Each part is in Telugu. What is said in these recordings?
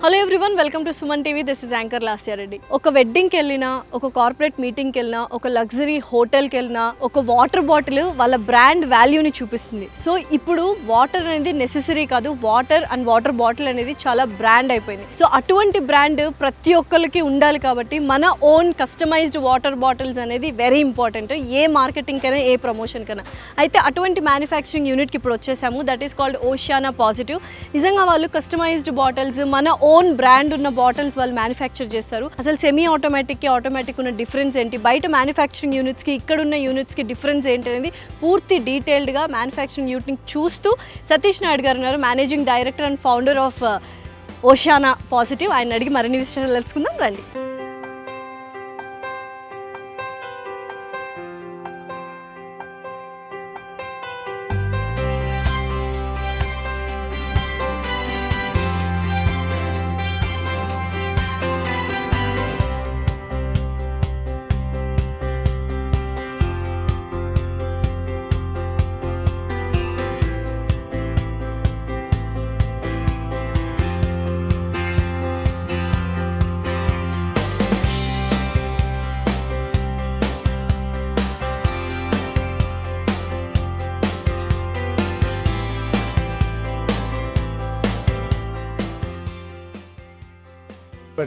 Hello everyone, welcome to Suman TV. This is anchor Lasya Reddy. ఒక వెడ్డింగ్కి వెళ్ళినా, ఒక కార్పొరేట్ మీటింగ్కి వెళ్ళినా, ఒక లగ్జరీ హోటల్కి వెళ్ళినా, ఒక వాటర్ బాటిల్ వాళ్ళ బ్రాండ్ వాల్యూని చూపిస్తుంది. సో ఇప్పుడు వాటర్ అనేది నెసెసరీ కాదు, వాటర్ అండ్ వాటర్ బాటిల్ అనేది చాలా బ్రాండ్ అయిపోయింది. సో అటువంటి బ్రాండ్ ప్రతి ఒక్కరికి ఉండాలి కాబట్టి మన ఓన్ కస్టమైజ్డ్ వాటర్ బాటిల్స్ అనేది వెరీ ఇంపార్టెంట్, ఏ మార్కెటింగ్ కైనా ఏ ప్రమోషన్ కైనా. అయితే అటువంటి మ్యానుఫ్యాక్చరింగ్ యూనిట్కి ఇప్పుడు వచ్చేసాము. That is called Oceana positive. నిజంగా వాళ్ళు కస్టమైజ్డ్ బాటిల్స్, మన ఓన్ బ్రాండ్ ఉన్న బాటిల్స్ వాళ్ళు మ్యానుఫ్యాక్చర్ చేస్తారు. అసలు సెమీ ఆటోమేటిక్కి ఆటోమేటిక్ ఉన్న డిఫరెన్స్ ఏంటి, బయట మ్యానుఫ్యాక్చరింగ్ యూనిట్స్కి ఇక్కడున్న యూనిట్స్కి డిఫరెన్స్ ఏంటి అనేది పూర్తి డీటెయిల్డ్గా మ్యానుఫ్యాక్చరింగ్ యూనిట్ని చూస్తూ సతీష్ నాయుడు గారు ఉన్నారు, managing director and founder of Oceana positive. ఆయన అడిగి మరిన్ని విషయాలు తెలుసుకుందాం రండి.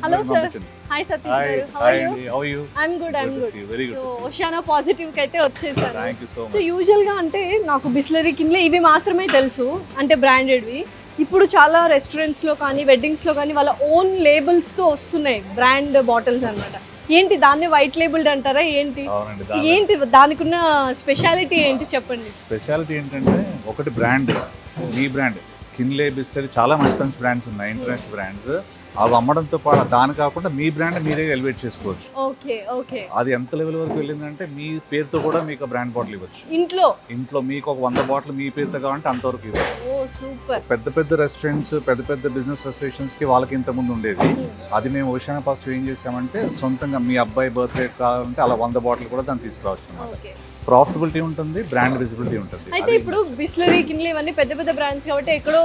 Hello sir. Hi Satish garu. How are you? How are you? I'm good. Very good. So Oceana Positive కి అయితే వచ్చేసారు. Thank you so much. So usual గా అంటే నాకు బిస్లరీ కిన్లే ఇవి మాత్రమే తెలుసు, అంటే బ్రాండెడ్వి. ఇప్పుడు చాలా రెస్టారెంట్స్ లో కానీ వెడ్డింగ్స్ లో కానీ వాళ్ళ ఓన్ లేబుల్స్ తో వస్తున్నాయి బ్రాండ్ బాటిల్స్ అన్నమాట. ఏంటి దాన్ని వైట్ లేబుల్డ్ అంటారా ఏంటి? ఏంటి దానికి ఉన్న స్పెషాలిటీ ఏంటి చెప్పండి. స్పెషాలిటీ ఏంటంటే ఒకటి బ్రాండ్, మీ బ్రాండ్ కిన్లే, బిస్లరీ చాలా మంచి బ్రాండ్స్ ఉన్నాయి, ఇంటర్నేషనల్ బ్రాండ్స్. అవి అమ్మడంతో పాటు దాని కాకుండా మీ బ్రాండ్ మీరే ఎలివేట్ చేసుకోవచ్చు. ఓకే. అది ఎంత లెవెల్ వరకు వెళ్ళిందంటే మీ పేరుతో కూడా మీకు బ్రాండ్ బాటిల్ ఇవ్వచ్చు. ఇంట్లో మీకు ఒక 100 బాటిల్ మీ పేరుతో కావాలంటే అంతవరకు ఇవ్వచ్చు. సూపర్. పెద్ద రెస్టారెంట్స్, పెద్ద బిజినెస్ అసోసియేషన్స్ కి వాళ్ళకి ఇంత ముందు ఉండేది. అది మేము ఓషియానా పాజిటివ్ ఏం చేసామంటే సొంతంగా మీ అబ్బాయి బర్త్డే కావాలంటే అలా 100 బాటిల్ కూడా దాన్ని తీసుకురావచ్చు అన్నమాట. ప్రాఫిటబిలిటీ ఉంటుంది, బ్రాండ్ విజిబిలిటీ ఉంటుంది. అయితే ఇప్పుడు బిస్లరీ కిన్లే ఇవన్నీ పెద్ద బ్రాండ్స్ కాబట్టి ఎక్కడో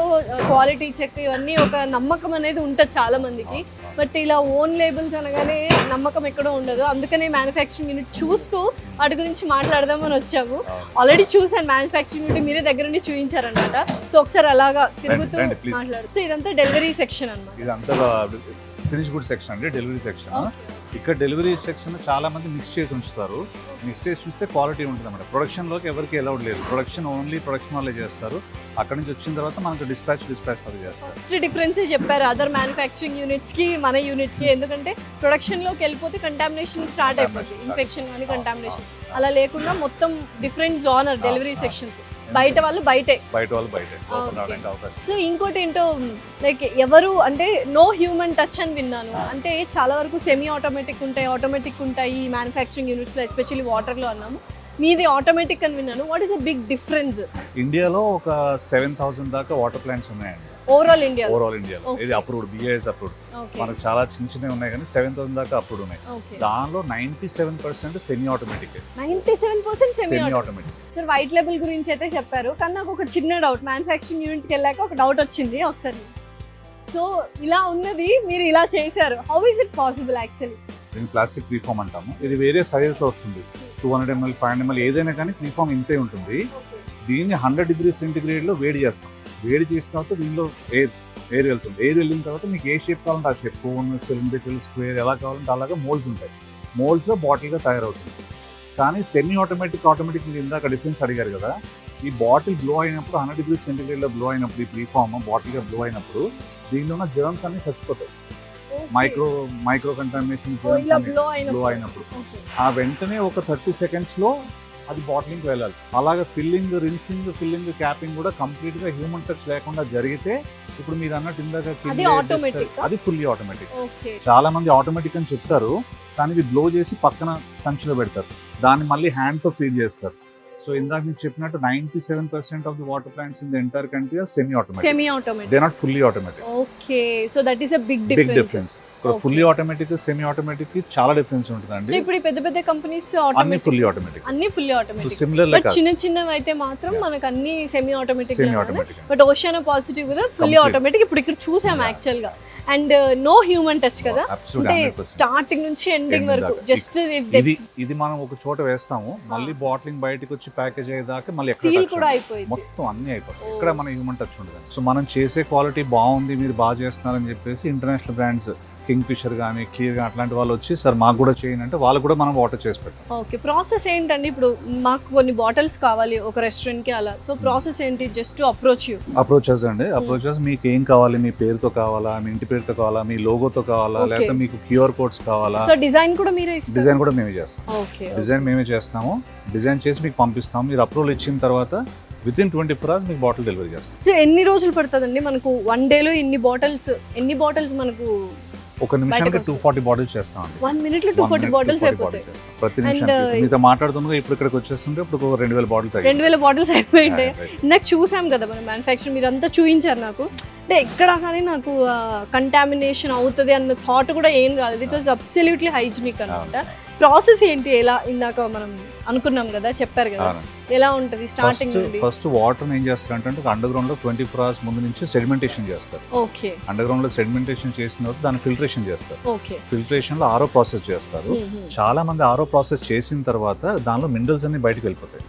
క్వాలిటీ చెక్ ఇవన్నీ ఒక నమ్మకం అనేది ఉంటుంది చాలా మందికి. బట్ ఇలా ఓన్ లేబుల్స్ అనగానే నమ్మకం ఎక్కడో ఉండదు. అందుకనే మ్యానుఫ్యాక్చరింగ్ యూనిట్ చూస్తూ వాటి గురించి మాట్లాడదామని వచ్చాము. ఆల్రెడీ చూసాను మ్యానుఫ్యాక్చరింగ్ యూనిట్, మీరే దగ్గర నుండి చూపించారనమాట. సో ఒకసారి అలాగా తిరుగుతూ మాట్లాడుతూ. ఇదంతా డెలివరీ సెక్షన్ అన్నమాట. ఇదంతా ఫినిష్ గుడ్ సెక్షన్ అండి, డెలివరీ సెక్షన్. ఇక్కడ డెలివరీ సెక్షన్ చాలా మంది మిక్స్ చేసి ఉంచుతారు. మిక్స్ చేసి ఉంచితే క్వాలిటీ ఉంటుంది అన్నమాట. ప్రొడక్షన్లోకి ఎవరికి అలౌడ్ లేదు, ప్రొడక్షన్ ఓన్లీ ప్రొడక్షన్ వాళ్ళే చేస్తారు. అక్కడ నుంచి వచ్చిన తర్వాత మనకు డిస్పాచ్ వాళ్ళు చేస్తారు. ఫస్ట్ డిఫరెన్స్ చెప్పారు అదర్ మ్యానుఫ్యాక్చరింగ్ యూనిట్స్ కి మన యూనిట్ కి. ఎందుకంటే ప్రొడక్షన్ లోకి వెళ్ళిపోతే కంటామినేషన్ స్టార్ట్ అయిపోతుంది, ఇన్ఫెక్షన్ కానీ కంటామినేషన్. అలా లేకుండా మొత్తం డిఫరెంట్ జోనర్ డెలివరీ సెక్షన్. బయట వాళ్ళు బయటే. సో ఇంకోటి ఏంటో, లైక్ ఎవరు అంటే నో హ్యూమన్ టచ్ అని విన్నాను. అంటే చాలా వరకు సెమీ ఆటోమేటిక్ ఉంటాయి ఈ మ్యానుఫ్యాక్చరింగ్ యూనిట్స్ లో, ఎస్పెషల్లీ వాటర్ లో అన్నాము. మీది ఆటోమేటిక్ అని విన్నాను. What is a big difference? ఇండియాలో ఒక 7,000 దాకా వాటర్ ప్లాంట్స్ ఉన్నాయండి ఓవరాల్ ఇండియాలో. ఇది అప్రూవ్డ్, బిఐఎస్ అప్రూవ్డ్. మనకు చాలా చిన్న ఉన్నాయి కానీ 7,000 దాకా అప్రూవ్డ్ ఉన్నాయి. దానిలో 97% semi automatic. 97% semi automatic. Sir white label గురించి అయితే చెప్పారు, కానీ నాకు ఒక చిన్న డౌట్. మ్యానుఫ్యాక్చరింగ్ యూనిట్కి వెళ్ళాక ఒక డౌట్ వచ్చింది ఒకసారి. సో ఇలా ఉన్నది మీరు ఇలా చేశారు, how is it possible actually? దీన్ని ప్లాస్టిక్ ప్రీఫామ్ అంటాము. ఇది వేరే సైజెస్ లో వస్తుంది, 200 ml, 500 ml, ఏదైనా కానీ ప్రీఫామ్ ఇంతే ఉంటుంది. దీన్ని 100 degrees centigrade లో వేడి చేస్తాం. వేడి చేసిన తర్వాత దీనిలో ఎయిర్ వెళ్తుంది. ఎయిర్ వెళ్ళిన తర్వాత మీకు ఏ షేప్ కావాలంటే ఆ షేప్, కోన్, సిలిండ్రికల్, స్క్వేర్ ఎలా కావాలంటే అలాగా మోల్డ్స్ ఉంటాయి. మోల్డ్స్లో బాటిల్గా తయారవుతుంది. కానీ సెమీ ఆటోమేటిక్ ఇందాక డిఫరెన్స్ అడిగారు కదా, ఈ బాటిల్ బ్లో అయినప్పుడు 100 degrees centigrade లో బ్లో అయినప్పుడు, ఈ ప్రీఫామ్ బాటిల్గా బ్లో అయినప్పుడు దీనిలో ఉన్న జర్మ్స్ అన్ని చచ్చిపోతాయి. మైక్రో కంటామినేషన్ బ్లో అయినప్పుడు ఆ వెంటనే ఒక 30 seconds లో అది బాటిలింగ్ వెళ్ళాలి. అలాగే ఫిల్లింగ్, రిన్సింగ్, క్యాపింగ్ కూడా కంప్లీట్ గా హ్యూమన్ టచ్ లేకుండా జరిగితే, ఇప్పుడు మీరు అన్నట్టు ఇందాక అది ఫుల్లీ ఆటోమేటిక్. చాలా మంది ఆటోమేటిక్ అని చెప్తారు, కానీ ఇది బ్లో చేసి పక్కన సంచిలో పెడతారు, దాన్ని మళ్ళీ హ్యాండ్ తో ఫీడ్ చేస్తారు. సో ఇందాక మీకు చెప్పినట్టు 97% of the water plants in the entire country are semi automatic. They are not fully automatic. Okay, so that is a big difference. Fully automatic, semi automatic కి చాలా డిఫరెన్స్ ఉంటుందండి. సో ఇప్పుడు పెద్ద కంపెనీస్ అన్ని fully automatic. So similar like చిన్నవి అయితే మాత్రం మనకు అన్ని semi automatic. But Oceana positive కూడా ఫుల్లీ ఆటోమేటిక్ ఇప్పుడు ఇక్కడ చూసాం యాక్చువల్ గా. అండ్ నో హ్యూమన్ టచ్ కదా, Absolutely, అంటే 100%. స్టార్టింగ్ నుంచి ఎండింగ్ Ending వరకు దాకా. జస్ట్ ఇది మనం ఒక చోట వేస్తాము, మళ్ళీ బాటిలింగ్ బయటకు వచ్చి ప్యాకేజ్ అయ్యేదాకా మళ్ళీ ఎక్కడ సీల్ touch కూడా ఉండదు. అయిపోయింది. మొత్తం అన్ని అయిపోతాయి, ఇక్కడ మన హ్యూమన్ టచ్ ఉండదు. సో మనం చేసే క్వాలిటీ బాగుంది, మీరు బాగా చేస్తున్నారని చెప్పేసి ఇంటర్నేషనల్ బ్రాండ్స్ కింగ్ ఫిషర్ కానీ క్లియర్ గా అట్లాంటి వాళ్ళు వచ్చి సార్ మాకు కూడా చేయండి అంటే వాళ్ళు కూడా మనం వాటర్ చేసి పెట్టాం. ఓకే, ప్రాసెస్ ఏంటండి? ఇప్పుడు మాకు కొన్ని బాటిల్స్ కావాలి ఒక రెస్టారెంట్ కి, అలా సో ప్రాసెస్ ఏంటి? Just approach you. అప్రోచెస్ అండి, అప్రోచెస్ మీకు ఏం కావాలి, మీ పేరుతో కావాలా, మీ ఇంటి పేరుతో కావాలా, మీ లోగోతో కావాలా, Okay. లేకపోతే మీకు క్యూఆర్ కోడ్స్ కావాలా, సో డిజైన్ కూడా మీరే ఇస్తారు? డిజైన్ కూడా మేమే చేస్తాం. ఓకే, డిజైన్ మేమే చేస్తాము, డిజైన్ చేసి మీకు పంపిస్తాము. మీరు అప్రూవల్ ఇచ్చిన తర్వాత విత్ ఇన్ 24 hours మీకు బాటిల్ డెలివరీ చేస్తాం. సో ఎన్ని రోజులు పడుతుందండి మనకు వన్ డేలో ఎన్ని బాటిల్స్ మనకు? ఒక నిమిషానికి బయటకు 240 బాటిల్స్ చేస్తామండి. 1 minute లో 240 బాటిల్స్ అయిపోతాయి. ప్రతి నిమిషానికి మీతో మాట్లాడుతుండగా ఇప్పుడు ఇక్కడికి వచ్చేస్తుంటే ఇప్పుడు ఒక 2000 బాటిల్స్ 2000 బాటిల్స్ అయిపోయింటాయి. నాకు చూసాం కదా మన మ్యానుఫ్యాక్చరింగ్, మీరు అంతా చూపించారు నాకు. అంటే ఎక్కడా కానీ నాకు కంటామినేషన్ అవుతుంది అన్న థాట్ కూడా ఏం రాలేదు. ఇట్ వాజ్ అబ్సల్యూట్లీ హైజీనిక్ అనమాట. ప్రాసెస్ ఏంటి? ఎలా ఇందాక మనం అనుకున్నాం కదా, చెప్పారు కదా, ఎలా ఉంటుంది స్టార్టింగ్ నుండి? ఫస్ట్ వాటర్ ఏం చేస్తారంటే అండర్ గ్రౌండ్ లో 24 hours ముందు నుంచి సెడిమెంటేషన్ చేస్తారు. ఓకే, అండర్ గ్రౌండ్ లో సెడిమెంటేషన్ చేసిన తర్వాత దాన్ని ఫిల్టరేషన్ చేస్తారు. ఓకే, ఫిల్టరేషన్ లో ఆరో ప్రాసెస్ చేస్తారు. చాలా మంది ఆరో ప్రాసెస్ చేసిన తర్వాత దానిలో మినరల్స్ అన్ని బయటకు వెళ్ళిపోతాయి,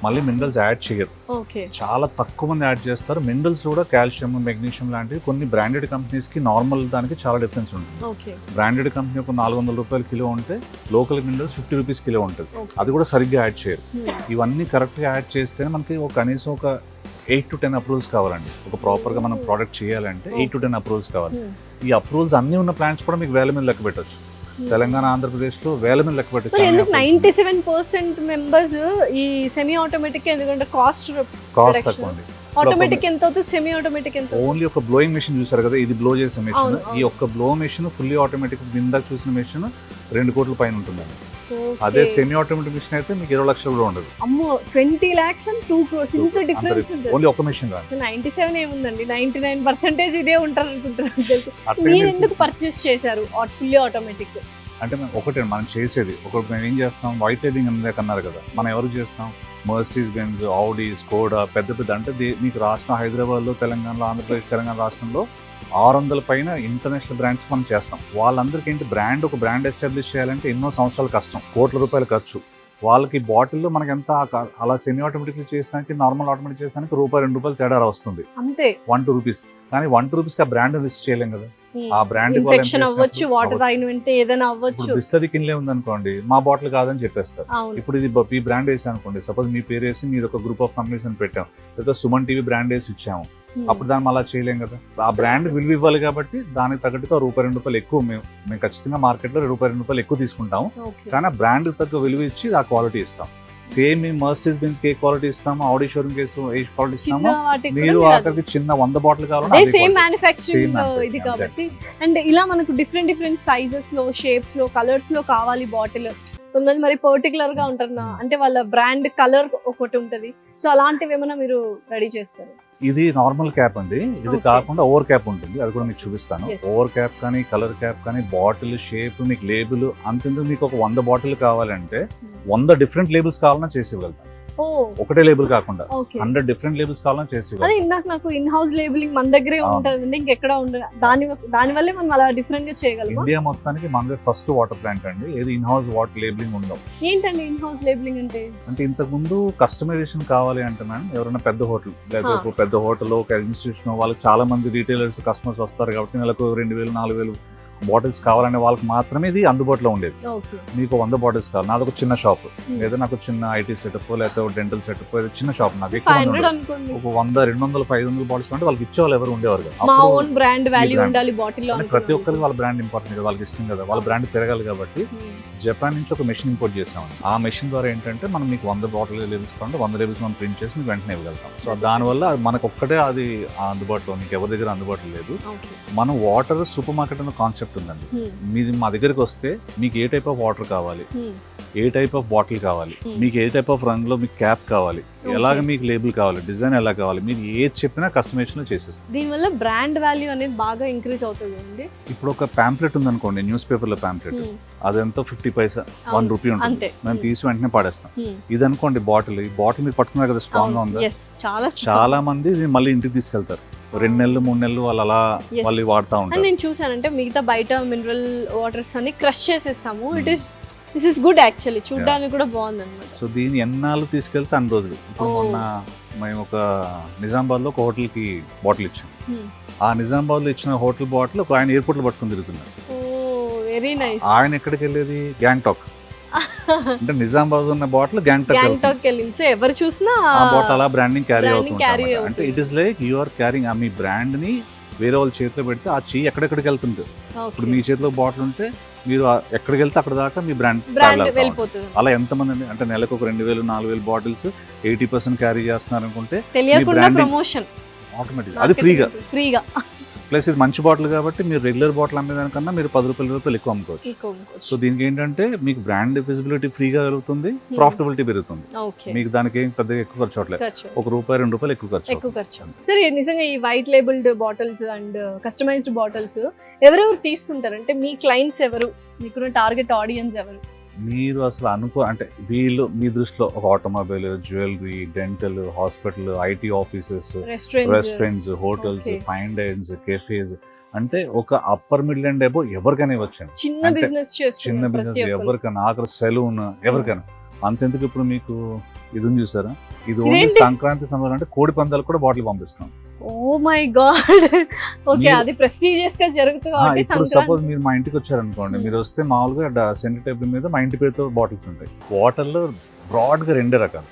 మళ్ళీ మినరల్స్ యాడ్ చేయరు. ఓకే, చాలా తక్కువ మంది యాడ్ చేస్తారు. మినరల్స్ కూడా కాల్షియం, మెగ్నీషియం లాంటివి కొన్ని బ్రాండెడ్ కంపెనీస్ కి నార్మల్ దానికి చాలా డిఫరెన్స్ ఉంటుంది. ఓకే, బ్రాండెడ్ కంపెనీ ఒక 400 రూపాయలు కిలో ఉంటే లోకల్ మినరల్స్ 50 రూపీస్ కిలో ఉంటుంది. Okay. అది కూడా సరిగ్గా యాడ్ చేయరు. ఇవన్నీ కరెక్ట్గా యాడ్ చేస్తేనే మనకి కనీసం ఒక 8 to 10 అప్రూవల్స్ కావాలండి. ఒక ప్రాపర్గా మనం ప్రోడక్ట్ చేయాలంటే 8 to 10 అప్రూవల్స్ కావాలి. ఈ అప్రూవల్స్ అన్నీ ఉన్న ప్లాంట్స్ కూడా మీకు వేల మీద లెక్క పెట్టచ్చు. తెలంగాణ, ఆంధ్రప్రదేశ్లో వేల మీద లెక్క మరి పెట్టచ్చు. ఎందుకు 97% మెంబర్స్ ఈ సెమీ ఆటోమేటిక్? ఎందుకంటే కాస్ట్ తక్కువ ఉంది. ఆటోమేటిక్ ఎంత అవుతుంది, సెమీ ఆటోమేటిక్ ఎంత? ఓన్లీ ఒక బ్లోయింగ్ మెషిన్ చూసారు కదా, ఇది బ్లో చేసే మెషిన్. అవును, ఈ ఒక్క బ్లో మెషిన్ ఫుల్లీ ఆటోమేటిక్ ఇందాక చూసిన మెషిన్ 2 కోట్ల పైన ఉంటుందండి. అదే సెమీ ఆటోమేటిక్ మిషన్ అయితే మీకు 20 లక్షలు కూడా ఉండదు. అమ్మో, 20 lakhs and 2 crores ఇంత డిఫరెన్స్ ఉంది. ఓన్లీ ఒక మెషిన్ కాదు. 97 ఏముందండి, 99% ఇదే ఉంటారు అనుకుంటున్నాను. తెలుసు. అట్లే మీరు ఎందుకు పర్చేస్ చేశారు ఫుల్లీ ఆటోమేటిక్? అంటే ఒకటే మనం చేసేది ఒకటి. మేము ఏం చేస్తాం, వైట్ లేబింగ్ అన్నారు కదా, మనం ఎవరు చేస్తాం? మర్సిడీస్ బెంజ్, ఆడి, స్కోడా, పెద్ద పెద్ద అంటే మీకు రాష్ట్రం హైదరాబాద్లో, తెలంగాణలో, ఆంధ్రప్రదేశ్, తెలంగాణ రాష్ట్రంలో 600 పైన ఇంటర్నేషనల్ బ్రాండ్స్ మనం చేస్తాం. వాళ్ళందరికీ ఏంటి, ఒక బ్రాండ్ ఎస్టాబ్లిష్ చేయాలంటే ఎన్నో సంవత్సరాలు కష్టం, కోట్ల రూపాయలు ఖర్చు. వాళ్ళకి బాటిల్లో మనకి ఎంత అలా సెమీ ఆటోమేటిక్ చేసానికి, నార్మల్ ఆటోమేటిక్ చేసానికి ₹2 తేడా వస్తుంది, అంతే, 1-2 రూపీస్. కానీ 1-2 రూపీస్కి ఆ బ్రాండ్ రిజిస్టర్ చేయలేం కదా. ఆ బ్రాండ్ ఇన్ఫెక్షన్ అవ్వచ్చు, వాటర్ తాగిన వెంటనే ఏదైనా అవ్వచ్చు. బిస్లరీ కిన్లే ఉంది అనుకోండి, మా బాటిల్ కాదని చెప్పేస్తారు. అవును. ఇప్పుడు ఇది ఈ బ్రాండ్ వేసి అనుకోండి, సపోజ్ మీ పేరు వేసి మీరు ఒక గ్రూప్ ఆఫ్ కంపెనీస్ అని పెట్టాం, లేదా సుమన్ టీవీ బ్రాండ్ వేసి ఇచ్చాము, అప్పుడు దాన్ని అలా చేయలేం కదా. ఆ బ్రాండ్ విలువ ఇవ్వాలి కాబట్టి దానికి తగ్గట్టుగా ₹1-2 ఎక్కువ మేము ఖచ్చితంగా మార్కెట్లో ₹2 ఎక్కువ తీసుకుంటాము. ఓకే. కానీ ఆ బ్రాండ్ తగ్గ విలువ ఇచ్చి ఆ క్వాలిటీ ఇస్తాం. సేమ్ మీ మర్సిడీస్ బెంజ్ కి ఏ క్వాలిటీ ఇస్తాము, ఆడి షోరూమ్ కి ఏ క్వాలిటీ ఇస్తాము, చిన్న వాటికి మీరు కూడా ఆఖరికి చిన్న 100 బాటిల్ అదే కావాలంటే సేమ్ మ్యానుఫ్యాక్చరింగ్ ఇది manufacturing, కాబట్టి. అండ్ ఇలా మనకు డిఫరెంట్ సైజెస్ లో, షేప్స్ లో, కలర్స్ లో కావాలి బాటిల్. కొంతమంది మరి పర్టికులర్ గా ఉంటారు అంటే వాళ్ళ బ్రాండ్ కలర్ ఒకటి ఉంటది. సో అలాంటివి ఏమైనా మీరు రెడీ చేస్తారు? ఇది నార్మల్ క్యాప్ అండి. ఇది Okay. కాకుండా ఓవర్ క్యాప్ ఉంటుంది, అది కూడా మీకు చూపిస్తాను. Yes. ఓవర్ క్యాప్ కానీ, కలర్ క్యాప్ కానీ, బాటిల్ షేప్, మీకు లేబుల్ అంతెందుకు మీకు ఒక 100 బాటిల్ కావాలంటే 100 డిఫరెంట్ లేబుల్స్ కావాలన్నా చేసి ఇవ్వగలుగుతాం. ఓ, ఒకటే లేబుల్ కాకుండా ఓకే. 100 డిఫరెంట్ లేబుల్స్ కావాలన్నా చేసి అదే ఇవ్వగలుగుతాం. ఇందాక నాకు ఇన్ హౌస్ లేబులింగ్ మన దగ్గరే అవును. ఉంటుంది, ఇంకెక్కడ ఉండదు. దాని వల్లే మనం అలా డిఫరెంట్ గా చేయగలమా? ఇండియా మొత్తానికి మనదే ఫస్ట్ వాటర్ ప్లాంట్ అండి. ఏది ఇన్ హౌస్ వాటర్ లేబులింగ్ ఉండవు. ఏంటండి ఇన్ హౌస్ లేబులింగ్ అంటే? అంటే ఇంతకు ముందు కస్టమైజేషన్ కావాలి అంటే మేడం ఎవరైనా పెద్ద హోటల్, లేకపోతే ఒక పెద్ద హోటల్, ఒక ఇన్స్టిట్యూషన్, వాళ్ళకి చాలా మంది రీటైలర్స్ కస్టమర్స్ వస్తారు కాబట్టి నెలకు 2000-4000 బాటిల్స్ కావాలనే వాళ్ళకి మాత్రమే ఇది అందుబాటులో ఉండేది. ఓకే. మీకు 100 బాటిల్స్ కావాలి, నాది ఒక చిన్న షాప్, లేదా నాకు చిన్న ఐటీ సెటప్, లేకపోతే డెంటల్ సెటప్, చిన్న షాప్, నాకు ఎక్కువ మంది 500 ఉండరు. అనుకోండి. ఒక 100, 200, 500 బాటిల్స్ అంటే వాళ్ళకి ఇచ్చేవాళ్ళు ఎవరు ఉండేవారు కాదు. మా అప్పుడు ఓన్ బ్రాండ్ వాల్యూ brand. ఉండాలి బాటిల్ లో. అంటే ప్రతి ఒక్కరికి వాళ్ళ బ్రాండ్ ఇంపార్టెంట్ కదా, వాళ్ళకి ఇష్టం కదా, వాళ్ళ బ్రాండ్ పెరగాలి కాబట్టి జపాన్ నుంచి ఒక మెషిన్ ఇంపోర్ట్ చేసామండి. ఆ మెషిన్ ద్వారా ఏంటంటే మనం మీకు 100 బాటిల్ లేబుల్స్ కావాలంటే 100 లేబుల్స్ మనం ప్రింట్ చేసి మీకు వెంటనే ఇవ్వగలుగుతాం. సో దానివల్ల మనకు ఒక్కటే అది అందుబాటులో, మీకు ఎవరి దగ్గర అందుబాటులో లేదు. మనం వాటర్ సూపర్ మార్కెట్ అనే కాన్సెప్ట్ ఉందండి. మీది మా దగ్గరికి వస్తే మీకు ఏ టైప్ ఆఫ్ వాటర్ కావాలి, ఏ టైప్ ఆఫ్ బాటిల్ కావాలి, మీకు ఏ టైప్ ఆఫ్ రంగులో మీకు క్యాప్ కావాలి, ఎలాగ మీకు లేబుల్ కావాలి, డిజైన్ ఎలా కావాలి, మీరు ఏది చెప్పినా కస్టమైజేషన్ లో చేసేస్తాం. దీనివల్ల బ్రాండ్ వాల్యూ అనేది బాగా ఇంక్రీజ్ అవుతుంది అండి. ఇప్పుడు ఒక ప్యాంప్లెట్ ఉంది అనుకోండి, న్యూస్ పేపర్ లో ప్యాంప్లెట్, అదంతా 50 పైసా, 1 రూపీ ఉంటుంది, మేము తీసి వెంటనే పాడేస్తాం. ఇది అనుకోండి బాటిల్, ఈ బాటిల్ మీరు పట్టుకున్నారు కదా, స్ట్రాంగ్ గా ఉందా, చాలా మంది ఇది మళ్ళీ ఇంటికి తీసుకెళ్తారు. 2 నెలలు 3 నెలలు వాళ్ళు అలా Yes. వాళ్ళు వాడుతూ అని ఉంటారు. నేను చూసానంటే మిగతా బయట మినరల్ వాటర్స్ అన్ని క్రష్ చేసేస్తాము. దిస్ ఇస్ గుడ్ యాక్చువల్లీ, చూడడానికి కూడా బాగుంది అనమాట. సో దీన్ని ఎన్నాళ్ళు తీసుకెళ్తే అన్ని రోజులు. ఇప్పుడు Oh. మొన్న మేము ఒక నిజామాబాద్లో ఒక హోటల్కి బాటిల్ ఇచ్చాం. ఆ నిజామాబాద్లో ఇచ్చిన హోటల్ బాటిల్ ఒక ఆయన ఎయిర్పోర్ట్లో పట్టుకుని తిరుగుతున్నారు. Very nice. ఆయన ఎక్కడికి వెళ్ళేది గ్యాంగ్టాక్, అంటే నిజామాబాద్ ఉన్న బాటిల్ గ్యాంగ్టాక్ గ్యాంగ్టాక్ వెళ్ళింది. సో ఎవరు చూసినా ఆ బాటిల్ అలా బ్రాండింగ్ క్యారీ Branding carry అవుతుంది. అంటే it is like you are carrying మీ బ్రాండ్ ని వేరే వాళ్ళ చేతిలో పెడితే ఆ చెయ్యి ఎక్కడెక్కడికి వెళ్తుంది. ఇప్పుడు మీ చేతిలో బాటిల్ ఉంటే మీరు ఎక్కడికి వెళ్తే అక్కడ దాకా మీ బ్రాండ్ బ్రాండ్ వెళ్ళిపోతుంది. అలా ఎంతమంది అండి, అంటే నెలకు ఒక 2000 4000 బాటిల్స్ 80% క్యారీ చేస్తున్నారు అనుకుంటే తెలియకుండా branding- ప్రమోషన్ ఆటోమేటిక్ అది ఫ్రీగా. ఫ్రీగా ప్లస్ ఇది మంచి బాటిల్ కాబట్టి మీరు రెగ్యులర్ బాటిల్ అమ్మేదానికన్నా మీరు 10 రూపాయలు ఎక్కువ అమ్ముకోవచ్చు. సో దీనికి ఏంటంటే మీకు బ్రాండ్ విజిబిలిటీ ఫ్రీగా కలుగుతుంది, ప్రాఫిటబిలిటీ పెరుగుతుంది. ఓకే, మీకు దానికి ఏం పెద్దగా ఎక్కువ ఖర్చు అవట్లేదు. ₹1 2 ఎక్కువ ఖర్చు ఎక్కువ ఖర్చు. సరే, నిజంగా ఈ white labelled bottles and customised bottles ఎవరెవరు తీసుకుంటారు? అంటే మీ క్లయింట్స్ ఎవరు, మీకున్న టార్గెట్ ఆడియన్స్ ఎవరు? మీరు అసలు అంటే వీళ్ళు మీ దృష్టిలో ఒక automobile, jewellery, dental, hospital, IT offices, restaurants, hotels, fine dynes, cafes, అంటే ఒక అప్పర్ మిడిల్ అండ్ అబో ఎవరికైనా ఇవ్వచ్చండి. చిన్న అంటే బిజినెస్ చిన్న బిజినెస్ ఎవరికైనా, ఆఖరి సెలూన్ ఎవరికైనా. అంతెందుకు ఇప్పుడు మీకు ఇది ఉంది చూసారా, ఇది ఓన్లీ సంక్రాంతి సమయంలో అంటే కోడి పందాలు కూడా బాటిల్ పంపిస్తున్నాం. Oh my God. ఓకే, అది ప్రెస్టీజియస్ గా జరుగుతుంది కాబట్టి. ఇప్పుడు సపోజ్ మీరు మా ఇంటికి వచ్చారనుకోండి, మీరు వస్తే మామూలుగా సెంటర్ టేబుల్ మీద మా ఇంటి పేరుతో బాటిల్స్ ఉంటాయి. వాటర్ లో బ్రాడ్ గా 2 రకాలు.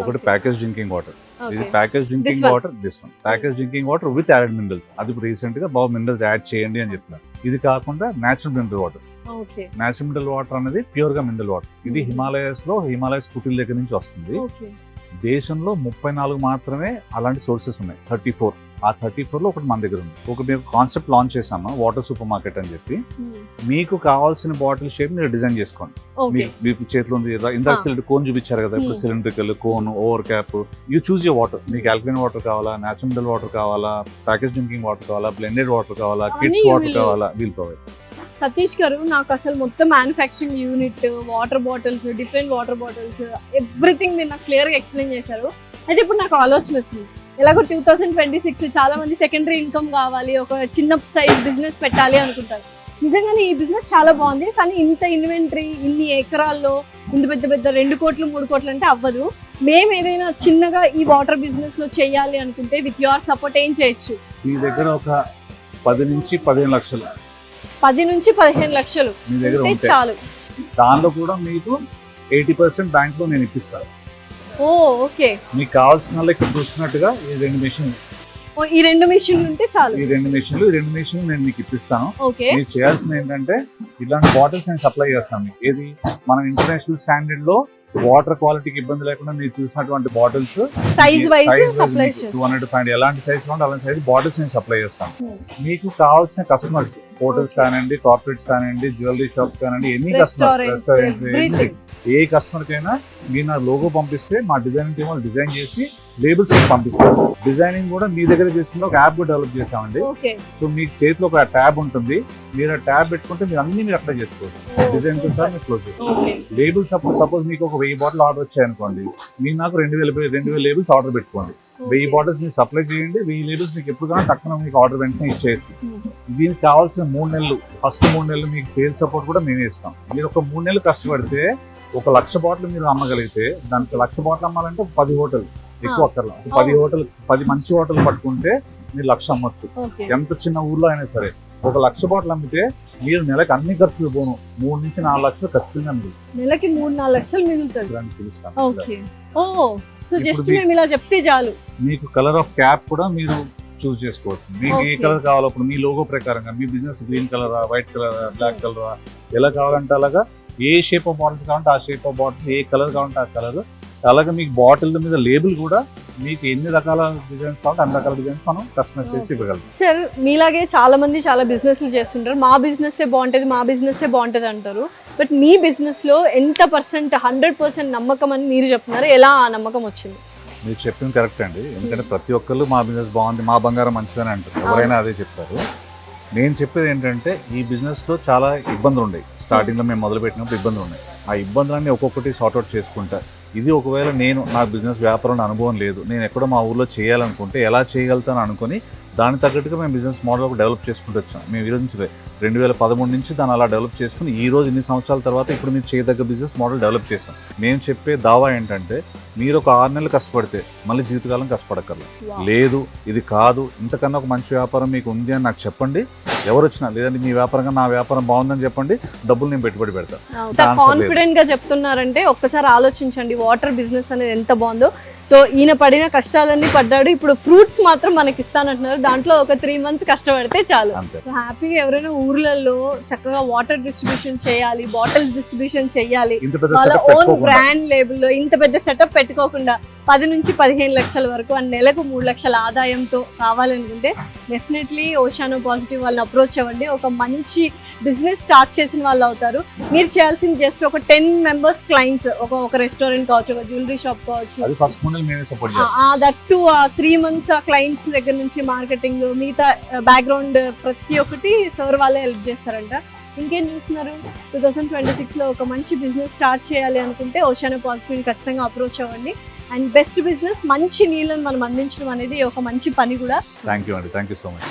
ఒకటి ప్యాకేజ్ డ్రింకింగ్ వాటర్, ఇది package drinking water. This one package drinking water with added minerals. అది ఇప్పుడు రీసెంట్ గా బాగా మినరల్స్ యాడ్ చేయండి అని చెప్తున్నారు. ఇది కాకుండా natural mineral water. Natural mineral water అనేది ప్యూర్ గా మినరల్ వాటర్. ఇది హిమాలయస్ ఫుటిల్ దగ్గర నుంచి వస్తుంది. దేశంలో 34 మాత్రమే అలాంటి సోర్సెస్ ఉన్నాయి. 34. ఆ 34 లో ఒకటి మన దగ్గర ఉంది. ఒక మేము కాన్సెప్ట్ లాంచ్ చేసాము, వాటర్ సూపర్ మార్కెట్ అని చెప్పి. మీకు కావాల్సిన బాటిల్ షేప్ మీరు డిజైన్ చేసుకోండి. మీకు చేతిలో ఉంది ఇందాక కోన్ చూపించారు కదా, ఇప్పుడు cylindrical, cone, over cap. You choose your water. మీకు ఆల్కలైన్ వాటర్ కావాలా, నేచురల్ మినరల్ వాటర్ కావాలా, ప్యాకేజ్ డ్రింకింగ్ వాటర్ కావాలా, బ్లెండెడ్ వాటర్ కావాలా, కిడ్స్ వాటర్ కావాలా, వీల్ ప్రొవైడ్. సతీష్ గారు, నాకు అసలు మొత్తం manufacturing unit, water bottles, different water bottles, everything మీరు నాకు క్లియర్ గా ఎక్స్ప్లెయిన్ చేశారు. అయితే ఇప్పుడు నాకు ఆలోచన వచ్చింది, ఎలాగో 2026 చాలా మంది సెకండరీ ఇన్కమ్ కావాలి, ఒక చిన్న సైజ్ బిజినెస్ పెట్టాలి అనుకుంటారు. నిజంగానే ఈ బిజినెస్ చాలా బాగుంది, కానీ ఇంత ఇన్వెంటరీ, ఇన్ని ఎకరాల్లో ఇంత పెద్ద పెద్ద 2 కోట్లు 3 కోట్లు అంటే అవ్వదు. మేము ఏదైనా చిన్నగా ఈ వాటర్ బిజినెస్ లో చేయాలి అనుకుంటే విత్ యువర్ సపోర్ట్ ఏం చేయొచ్చు? మీ దగ్గర ఒక 10 నుంచి 15 లక్షలు, 10 నుంచి 15 లక్షలు మీ దగ్గర ఉంటే చాలు. దానిలో కూడా మీకు 80% బ్యాంక్ లో నేను ఇప్పిస్తాను. ఓ ఓకే, మీకు కావాల్సిన ఇక్కడ చూస్తున్నట్టుగా ఈ 2 మెషిన్లు, ఈ 2 మెషిన్లు ఉంటే చాలు. ఈ 2 మెషిన్లు నేను మీకు ఇప్పిస్తాను. ఓకే, మీరు చేయాల్సింది ఏంటంటే ఇలాంటి బాటిల్స్ నేను సప్లై చేస్తాను మీకు. ఏది మనం ఇంటర్నేషనల్ స్టాండర్డ్ లో వాటర్ క్వాలిటీకి ఇబ్బంది లేకుండా మీరు చూసినటువంటి బాటిల్స్ సైజ్ వైజ్ సప్లై 200 ఎలాంటి సైజ్ కావాలి అలాంటి సైజ్ బాటిల్స్ నేను సప్లై చేస్తాను. మీకు కావాల్సిన కస్టమర్స్, హోటల్స్ కానివ్వండి, కార్పొరేట్స్ కానివ్వండి, జ్యువెలరీ షాప్స్ కానివ్వండి, ఎన్ని కస్టమర్, రెస్టారెంట్స్, ఏ కస్టమర్ కైనా మీరు నా లోగో పంపిస్తే మా డిజైనింగ్ టీమ్ వాళ్ళు డిజైన్ చేసి లేబుల్స్ పంపిస్తారు. డిజైనింగ్ కూడా మీ దగ్గర చేసుకుంటే ఒక యాప్ డెవలప్ చేస్తామండి. సో మీ చేతిలో ఒక ట్యాబ్ ఉంటుంది, మీరు ఆ ట్యాబ్ పెట్టుకుంటే మీరు అన్ని మీరు అప్లై చేసుకోవచ్చు. డిజైన్ తో సార్ మీరు క్లోజ్ చేసుకోవచ్చు. లేబుల్స్ సపోజ్ మీకు ఒక 1000 బాటిల్ ఆర్డర్ వచ్చాయనుకోండి, మీరు నాకు 2000 లేబుల్స్ ఆర్డర్ పెట్టుకోండి. 1000 బాటిల్స్ మీరు సప్లై చేయండి, 1000 లేబుల్స్ మీకు ఎప్పుడు కానీ తక్కువ మీకు ఆర్డర్ వెంటనే ఇచ్చేయచ్చు. దీనికి కావాల్సిన 3 నెలలు, ఫస్ట్ 3 నెలలు మీకు సేల్స్ సపోర్ట్ కూడా మేమే ఇస్తాం. మీరు ఒక 3 నెలలు కష్టపడితే 1,00,000 బాటిల్ మీరు అమ్మగలిగితే, దానికి 1,00,000 బాటిల్ అమ్మాలంటే 10 హోటల్ ఎక్కువ అక్కర్లా. 10 మంచి హోటల్ పట్టుకుంటే మీరు 1,00,000 అమ్మొచ్చు. ఎంత చిన్న ఊర్లో అయినా సరే 1,00,000 బాటిల్ అమ్మితే మీరు నెలకు అన్ని ఖర్చులు పోను 3 నుంచి 4 లక్షలు ఖచ్చితంగా నెలకి 3-4 లక్షలు మిగులుతుంది. మీకు కలర్ ఆఫ్ క్యాప్ కూడా మీరు చూస్ చేసుకోవచ్చు. మీకు ఏ కలర్ కావాలో ఇప్పుడు మీ లోగో ప్రకారంగా, మీ బిజినెస్ గ్రీన్ కలరా, వైట్ కలరా, బ్లాక్ కలరా, ఎలా కావాలంటే అలాగా, ఏ షేప్ ఆఫ్ బాటిల్స్ కావాలంటే ఆ shape of bottles, A colour కావాలంటే ఆ కలర్. అలాగే మీకు బాటిల్ మీద లేబుల్ కూడా మీకు ఎన్ని రకాల డిజైన్స్ కావాలంటే అన్ని రకాల డిజైన్స్ మనం కస్టమైజ్ చేసి ఇవ్వగలం. సార్, మీలాగే చాలా మంది చాలా బిజినెస్లు చేస్తుంటారు. మా బిజినెస్ బాగుంటుంది అంటారు. బట్ మీ బిజినెస్ లో ఎంత పర్సెంట్ 100% నమ్మకం అని మీరు చెప్తున్నారు, ఎలా ఆ నమ్మకం వచ్చింది? మీరు చెప్పింది కరెక్ట్ అండి. ఎందుకంటే ప్రతి ఒక్కళ్ళు మా బిజినెస్ బాగుంది, మా బంగారం మంచిదని అంటారు. ఎవరైనా అదే చెప్తారు. నేను చెప్పేది ఏంటంటే ఈ బిజినెస్ లో చాలా ఇబ్బందులు ఉన్నాయి. స్టార్టింగ్ లో మేము మొదలు పెట్టినప్పుడు ఇబ్బందులు ఉన్నాయి. ఆ ఇబ్బందులన్నీ ఒక్కొక్కటి సార్ట్అవుట్ చేసుకుంటా ఇది ఒకవేళ నా బిజినెస్ వ్యాపారం అనుభవం లేదు, నేను ఎక్కడో మా ఊర్లో చేయాలనుకుంటే ఎలా చేయగలుగుతాను అనుకుని దానికి తగ్గట్టుగా మేము బిజినెస్ మోడల్ డెవలప్ చేసుకుంటూ వచ్చాం. మేము ఈ రోజు 2013 నుంచి దాన్ని అలా డెవలప్ చేసుకుని ఈ రోజు ఇన్ని సంవత్సరాల తర్వాత ఇప్పుడు మీరు చేయదగ్గ బిజినెస్ మోడల్ డెవలప్ చేసాం. మేము చెప్పే దావా ఏంటంటే మీరు ఒక 6 నెలలు కష్టపడితే మళ్ళీ జీవితకాలం కష్టపడక్కర్లేదు. లేదు ఇది కాదు, ఇంతకన్నా ఒక మంచి వ్యాపారం మీకు ఉంది అని నాకు చెప్పండి, ఎవరు వచ్చినా, లేదంటే మీ వ్యాపారంగా నా వ్యాపారం బాగుందని చెప్పండి, డబ్బులు నేను పెట్టుబడి పెడతాను. కాన్ఫిడెంట్ గా చెప్తున్నారంటే ఒక్కసారి ఆలోచించండి, వాటర్ బిజినెస్ అనేది ఎంత బాగుందో. సో ఈయన పడిన కష్టాలన్నీ పడ్డాడు, ఇప్పుడు ఫ్రూట్స్ మాత్రం మనకి ఇస్తానంటున్నారు. దాంట్లో ఒక 3 months కష్టపడితే చాలు. హ్యాపీగా ఎవరైనా ఊర్లలో చక్కగా వాటర్ డిస్ట్రిబ్యూషన్ చేయాలి, బాటిల్స్ డిస్ట్రిబ్యూషన్ చేయాలి, వాళ్ళ ఓన్ బ్రాండ్ లేబుల్లో ఇంత పెద్ద సెటప్ పెట్టుకోకుండా 10 నుంచి 15 లక్షల వరకు అండ్ నెలకు 3 లక్షల ఆదాయంతో కావాలనుకుంటే డెఫినెట్లీ ఓషానో పాజిటివ్ వాళ్ళని అప్రోచ్ అవ్వండి. ఒక మంచి బిజినెస్ స్టార్ట్ చేసిన వాళ్ళు అవుతారు. మీరు చేయాల్సింది జస్ట్ ఒక 10 members క్లయింట్స్, ఒక రెస్టారెంట్ కావచ్చు, ఒక జ్యువెలరీ షాప్ కావచ్చు, దట్టు 3 months ఆ క్లయింట్స్ దగ్గర నుంచి మార్కెటింగ్, మిగతా బ్యాక్గ్రౌండ్ ప్రతి ఒక్కటి సార్ వాళ్ళే హెల్ప్ చేస్తారంట. ఇంకేం చూస్తున్నారు? 2026లో ఒక మంచి బిజినెస్ స్టార్ట్ చేయాలి అనుకుంటే ఓషానో పాజిటివ్ని ఖచ్చితంగా అప్రోచ్ అవ్వండి. అండ్ బెస్ట్ బిజినెస్, మంచి నీళ్ళని మనం అందించడం అనేది ఒక మంచి పని కూడా. థ్యాంక్ యూ అండి, థ్యాంక్ యూ సో మచ్.